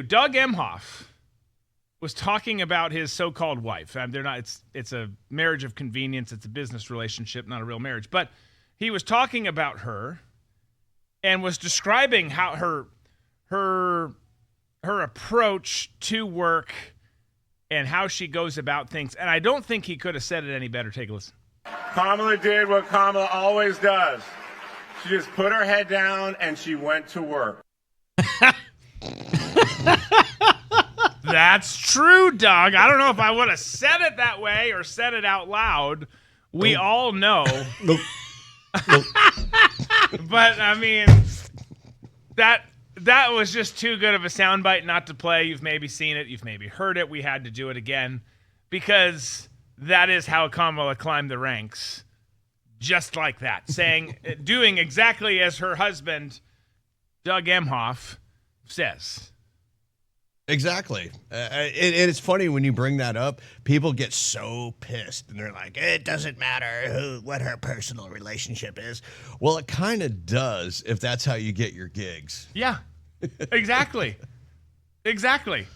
Doug Emhoff was talking about his so-called wife. They're not. It's a marriage of convenience. It's a business relationship, not a real marriage. But he was talking about her and was describing how her approach to work and how she goes about things. And I don't think he could have said it any better. Take a listen. Kamala did what Kamala always does. She just put her head down and she went to work. That's true, Doug. I don't know if I would have said it that way or said it out loud. We all know. Nope. But, I mean, that was just too good of a soundbite not to play. You've maybe seen it. You've maybe heard it. We had to do it again because that is how Kamala climbed the ranks. Just like that. Doing exactly as her husband, Doug Emhoff, says. Exactly. And it's funny when you bring that up, people get so pissed and they're like, it doesn't matter what her personal relationship is. Well, it kind of does if that's how you get your gigs. Yeah, exactly. Exactly.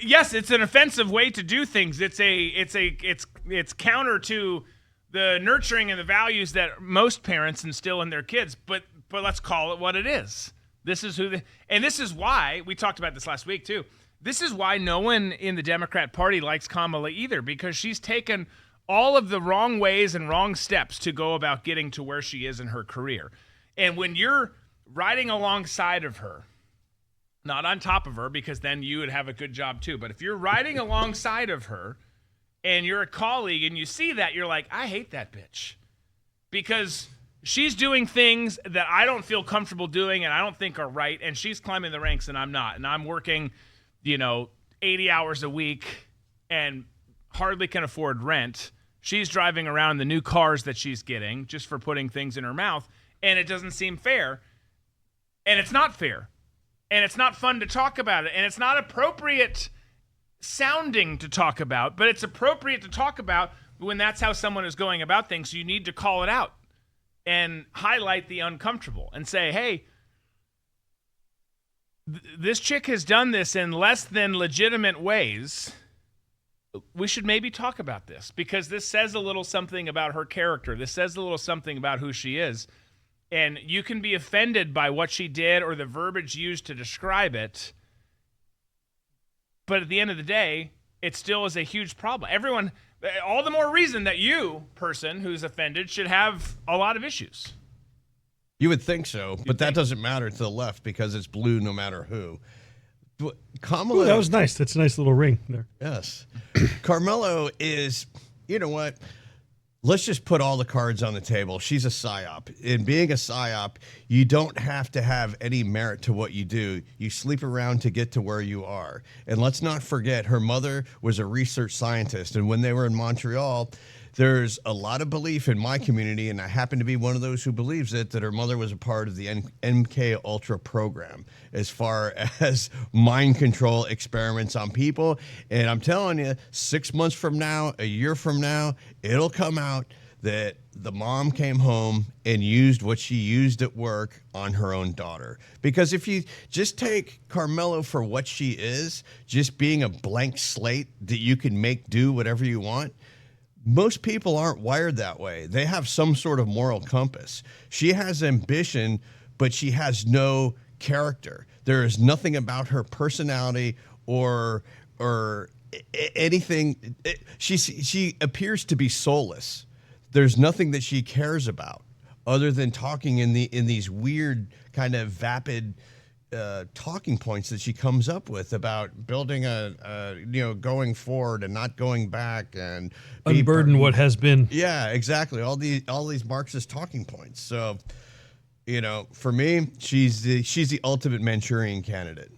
Yes, it's an offensive way to do things. It's counter to the nurturing and the values that most parents instill in their kids, but let's call it what it is. This is and this is why we talked about this last week too. This is why no one in the Democrat Party likes Kamala either, because she's taken all of the wrong ways and wrong steps to go about getting to where she is in her career. And when you're riding alongside of her, not on top of her, because then you would have a good job too, but if you're riding alongside of her and you're a colleague and you see that, you're like, I hate that bitch. Because she's doing things that I don't feel comfortable doing and I don't think are right, and she's climbing the ranks and I'm not. And I'm working, 80 hours a week and hardly can afford rent. She's driving around the new cars that she's getting just for putting things in her mouth, and it doesn't seem fair. And it's not fair. And it's not fun to talk about it. And it's not appropriate sounding to talk about, but it's appropriate to talk about when that's how someone is going about things. So you need to call it out and highlight the uncomfortable and say, hey, this chick has done this in less than legitimate ways. We should maybe talk about this because this says a little something about her character. This says a little something about who she is. And you can be offended by what she did or the verbiage used to describe it. But at the end of the day, it still is a huge problem. Everyone, all the more reason that you, person who's offended, should have a lot of issues. You would think so, but that doesn't matter to the left because it's blue no matter who. But Kamala, Ooh, that was nice. That's a nice little ring there. Yes. Carmelo is, you know what? Let's just put all the cards on the table. She's a psyop. In being a psyop, you don't have to have any merit to what you do. You sleep around to get to where you are. And let's not forget, her mother was a research scientist. And when they were in Montreal, there's a lot of belief in my community, and I happen to be one of those who believes it, that her mother was a part of the MK Ultra program as far as mind control experiments on people. And I'm telling you, 6 months from now, a year from now, it'll come out that the mom came home and used what she used at work on her own daughter. Because if you just take Carmelo for what she is, just being a blank slate that you can make do whatever you want, most people aren't wired that way. They have some sort of moral compass. She has ambition, but she has no character. There is nothing about her personality or anything. She appears to be soulless. There's nothing that she cares about other than talking in these weird kind of vapid talking points that she comes up with about building going forward and not going back and unburden what has been. Yeah, exactly. All these Marxist talking points. So, for me, she's the ultimate Manchurian candidate.